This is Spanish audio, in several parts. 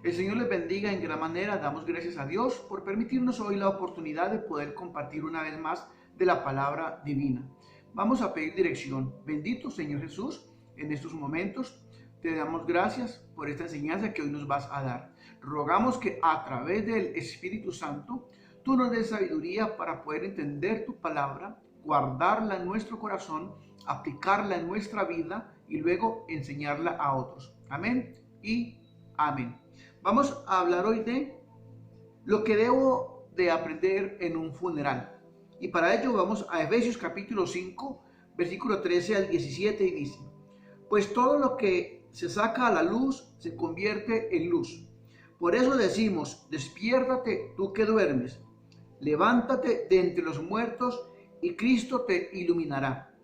El Señor les bendiga en gran manera. Damos gracias a Dios por permitirnos hoy la oportunidad de poder compartir una vez más de la palabra divina. Vamos a pedir dirección. Bendito Señor Jesús, en estos momentos te damos gracias por esta enseñanza que hoy nos vas a dar. Rogamos que a través del Espíritu Santo tú nos des sabiduría para poder entender tu palabra, guardarla en nuestro corazón, aplicarla en nuestra vida y luego enseñarla a otros. Amén y amén. Vamos a hablar hoy de lo que debo de aprender en un funeral. Y para ello vamos a Efesios capítulo 5, versículo 13 al 17 y dice: pues todo lo que se saca a la luz se convierte en luz. Por eso decimos, despiértate tú que duermes, levántate de entre los muertos y Cristo te iluminará.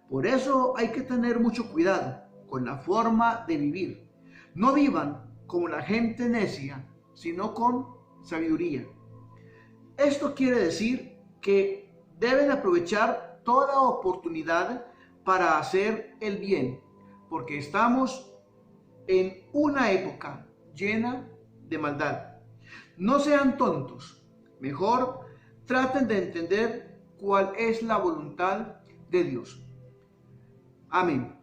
Por eso hay que tener mucho cuidado con la forma de vivir. No vivan como la gente necia, sino con sabiduría. Esto quiere decir que deben aprovechar toda oportunidad para hacer el bien, porque estamos en una época llena de maldad. No sean tontos, mejor traten de entender cuál es la voluntad de Dios. Amén.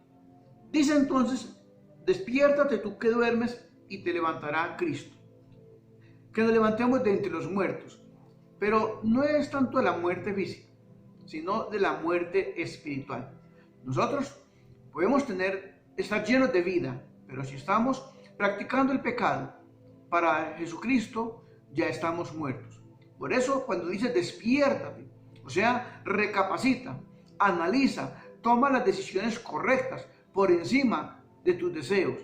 Dice entonces, despiértate tú que duermes y te levantará Cristo. Que nos levantemos de entre los muertos, pero no es tanto de la muerte física, sino de la muerte espiritual. Nosotros podemos estar llenos de vida, pero si estamos practicando el pecado para Jesucristo, ya estamos muertos. Por eso cuando dice despiértate, o sea, recapacita, analiza, toma las decisiones correctas por encima de tus deseos,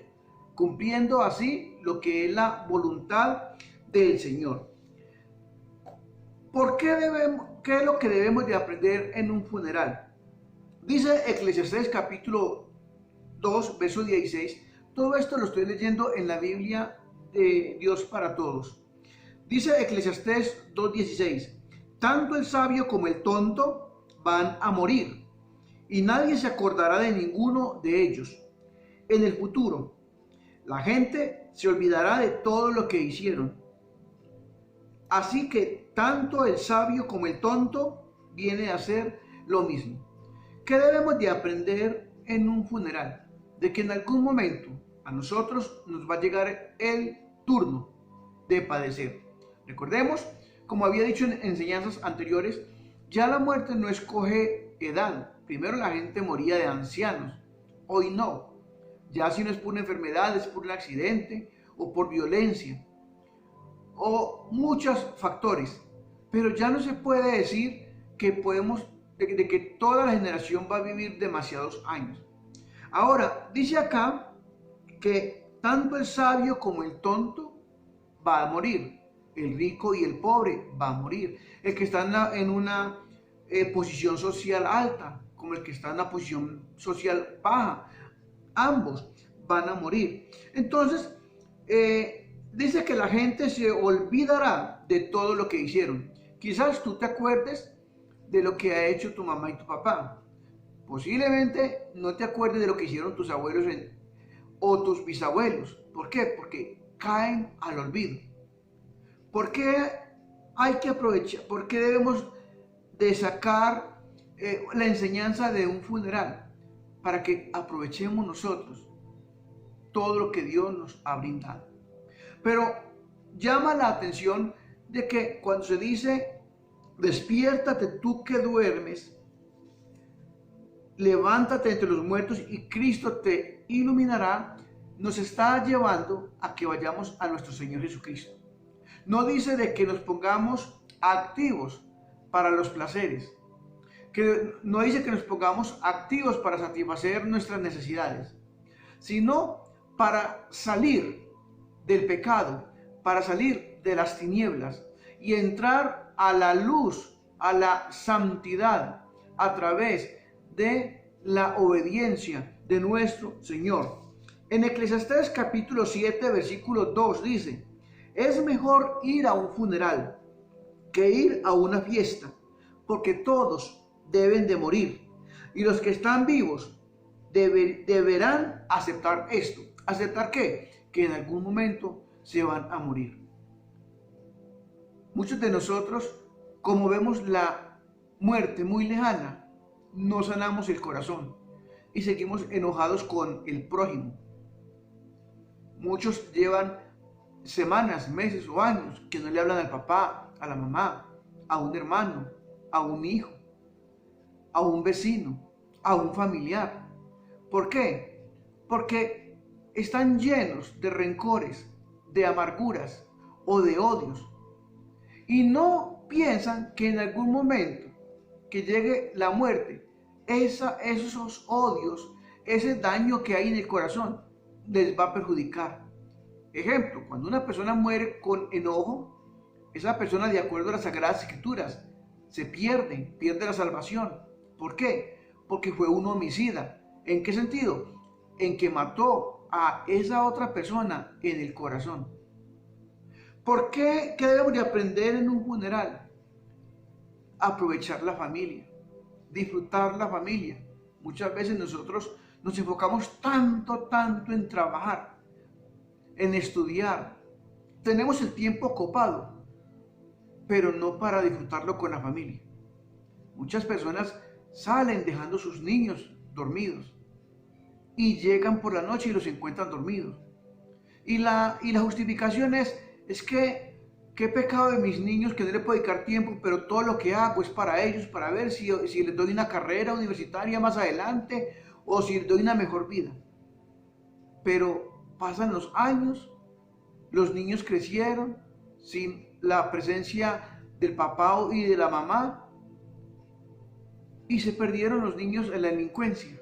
cumpliendo así lo que es la voluntad del Señor. ¿Qué es lo que debemos de aprender en un funeral? Dice Eclesiastés capítulo 2, verso 16. Todo esto lo estoy leyendo en la Biblia de Dios para Todos. Dice Eclesiastés 2:16: tanto el sabio como el tonto van a morir, y nadie se acordará de ninguno de ellos. En el futuro, la gente se olvidará de todo lo que hicieron. Así que tanto el sabio como el tonto viene a ser lo mismo. ¿Qué debemos de aprender en un funeral? De que en algún momento a nosotros nos va a llegar el turno de padecer. Recordemos, como había dicho en enseñanzas anteriores, ya la muerte no escoge edad. Primero la gente moría de ancianos, hoy no. Ya si no es por una enfermedad, es por un accidente o por violencia o muchos factores. Pero ya no se puede decir que de que toda la generación va a vivir demasiados años. Ahora, dice acá que tanto el sabio como el tonto va a morir. El rico y el pobre va a morir. El que está en una posición social alta, como el que está en una posición social baja, ambos van a morir. Entonces, dice que la gente se olvidará de todo lo que hicieron. Quizás tú te acuerdes de lo que ha hecho tu mamá y tu papá. Posiblemente no te acuerdes de lo que hicieron tus abuelos o tus bisabuelos. ¿Por qué? Porque caen al olvido. ¿Por qué hay que aprovechar? ¿Por qué debemos de sacar la enseñanza de un funeral? Para que aprovechemos nosotros todo lo que Dios nos ha brindado. Pero llama la atención de que cuando se dice despiértate tú que duermes, levántate entre los muertos y Cristo te iluminará, nos está llevando a que vayamos a nuestro Señor Jesucristo. No dice de que nos pongamos activos para los placeres, que no dice que nos pongamos activos para satisfacer nuestras necesidades, sino para salir del pecado, para salir de las tinieblas y entrar a la luz, a la santidad, a través de la obediencia de nuestro Señor. En Eclesiastés capítulo 7, versículo 2 dice: es mejor ir a un funeral que ir a una fiesta, porque todos deben de morir, y los que están vivos deberán aceptar esto. ¿Aceptar qué? Que en algún momento se van a morir. Muchos de nosotros, como vemos la muerte muy lejana, no sanamos el corazón y seguimos enojados con el prójimo. Muchos llevan semanas, meses o años que no le hablan al papá, a la mamá, a un hermano, a un hijo, a un vecino, a un familiar. ¿Por qué? Porque están llenos de rencores, de amarguras o de odios. Y no piensan que en algún momento que llegue la muerte, esos odios, ese daño que hay en el corazón, les va a perjudicar. Ejemplo, cuando una persona muere con enojo, esa persona, de acuerdo a las Sagradas Escrituras, se pierde la salvación. ¿Por qué? Porque fue un homicida. ¿En qué sentido? En que mató a esa otra persona en el corazón. ¿Por qué? ¿Qué debemos de aprender en un funeral? Aprovechar la familia, disfrutar la familia. Muchas veces nosotros nos enfocamos tanto en trabajar, en estudiar. Tenemos el tiempo copado, pero no para disfrutarlo con la familia. Muchas personas salen dejando sus niños dormidos y llegan por la noche y los encuentran dormidos. Y la justificación es que qué pecado de mis niños que no les puedo dedicar tiempo, pero todo lo que hago es para ellos, para ver si les doy una carrera universitaria más adelante o si les doy una mejor vida. Pero pasan los años, los niños crecieron sin la presencia del papá y de la mamá y se perdieron los niños en la delincuencia.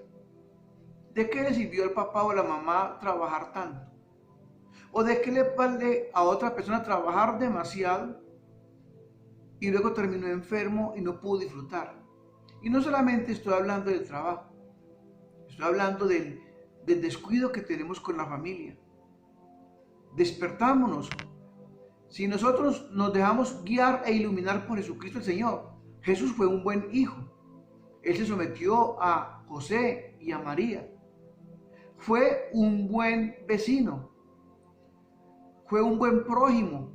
¿De qué le sirvió al papá o a la mamá trabajar tanto? ¿O de qué le vale a otra persona trabajar demasiado y luego terminó enfermo y no pudo disfrutar? Y no solamente estoy hablando del trabajo, estoy hablando del descuido que tenemos con la familia. Despertámonos. Si nosotros nos dejamos guiar e iluminar por Jesucristo el Señor, Jesús fue un buen hijo. Él se sometió a José y a María. Fue un buen vecino. Fue un buen prójimo,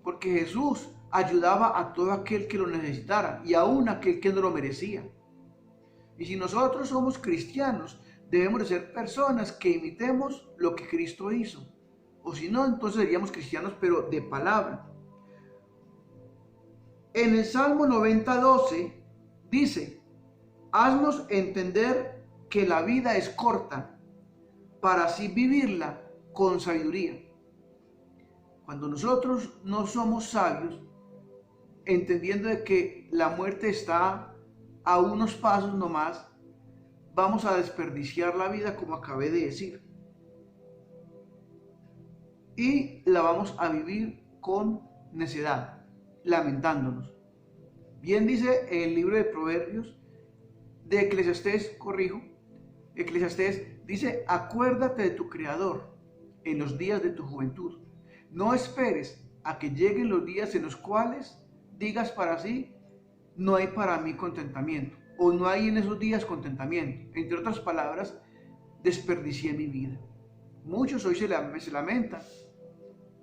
porque Jesús ayudaba a todo aquel que lo necesitara y aún a aquel que no lo merecía. Y si nosotros somos cristianos, debemos de ser personas que imitemos lo que Cristo hizo. O si no, entonces seríamos cristianos, pero de palabra. En el Salmo 90:12 dice: haznos entender que la vida es corta, para así vivirla con sabiduría. Cuando nosotros no somos sabios, entendiendo de que la muerte está a unos pasos nomás, vamos a desperdiciar la vida, como acabé de decir. Y la vamos a vivir con necedad, lamentándonos. Bien dice el libro de Proverbios, de Eclesiastés, Eclesiastés dice: acuérdate de tu Creador en los días de tu juventud. No esperes a que lleguen los días en los cuales digas para sí: no hay para mí contentamiento, o no hay en esos días contentamiento. Entre otras palabras, desperdicié mi vida. Muchos hoy se lamentan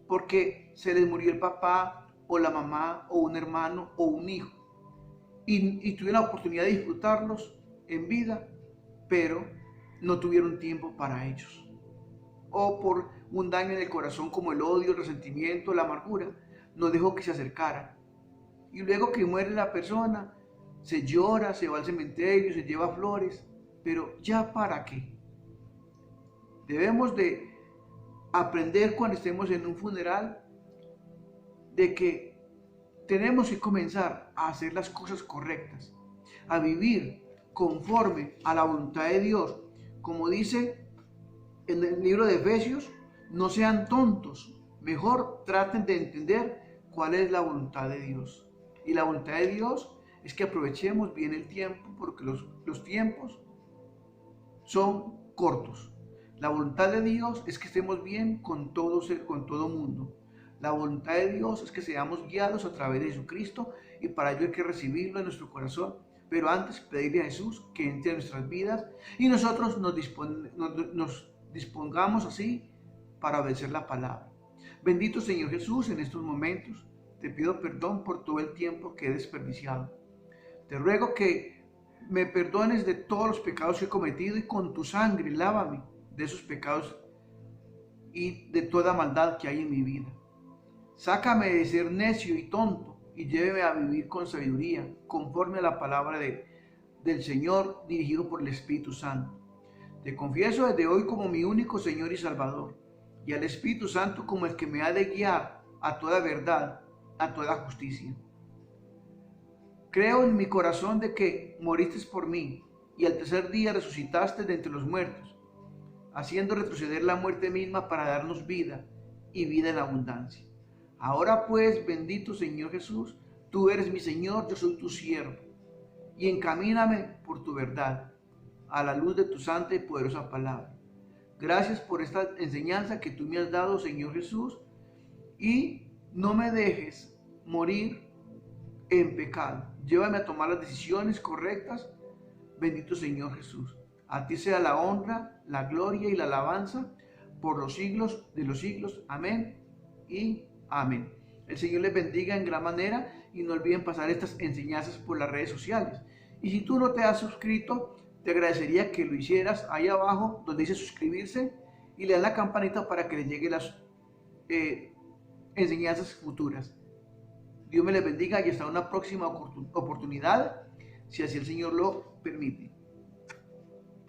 porque se les murió el papá o la mamá o un hermano o un hijo y tuvieron la oportunidad de disfrutarlos en vida, pero no tuvieron tiempo para ellos, o por un daño en el corazón como el odio, el resentimiento, la amargura, no dejó que se acercaran. Y luego que muere la persona, se llora, se va al cementerio, se lleva flores, pero ¿ya para qué? Debemos de aprender cuando estemos en un funeral de que tenemos que comenzar a hacer las cosas correctas, a vivir conforme a la voluntad de Dios. Como dice en el libro de Efesios, no sean tontos, mejor traten de entender cuál es la voluntad de Dios. Y la voluntad de Dios es que aprovechemos bien el tiempo, porque los tiempos son cortos. La voluntad de Dios es que estemos bien con todo mundo. La voluntad de Dios es que seamos guiados a través de Jesucristo, y para ello hay que recibirlo en nuestro corazón. Pero antes pedirle a Jesús que entre en nuestras vidas y nosotros nos dispongamos así para obedecer la palabra. Bendito Señor Jesús, en estos momentos te pido perdón por todo el tiempo que he desperdiciado. Te ruego que me perdones de todos los pecados que he cometido y con tu sangre lávame de esos pecados y de toda maldad que hay en mi vida. Sácame de ser necio y tonto y lléveme a vivir con sabiduría, conforme a la palabra del Señor, dirigido por el Espíritu Santo. Te confieso desde hoy como mi único Señor y Salvador, y al Espíritu Santo como el que me ha de guiar a toda verdad, a toda justicia. Creo en mi corazón de que moriste por mí, y al tercer día resucitaste de entre los muertos, haciendo retroceder la muerte misma para darnos vida y vida en abundancia. Ahora pues, bendito Señor Jesús, tú eres mi Señor, yo soy tu siervo, y encamíname por tu verdad, a la luz de tu santa y poderosa palabra. Gracias por esta enseñanza que tú me has dado, Señor Jesús, y no me dejes morir en pecado. Llévame a tomar las decisiones correctas, bendito Señor Jesús. A ti sea la honra, la gloria y la alabanza por los siglos de los siglos. Amén y amén. El Señor les bendiga en gran manera y no olviden pasar estas enseñanzas por las redes sociales. Y si tú no te has suscrito, te agradecería que lo hicieras ahí abajo donde dice suscribirse y le das la campanita para que les lleguen las enseñanzas futuras. Dios me les bendiga y hasta una próxima oportunidad, si así el Señor lo permite.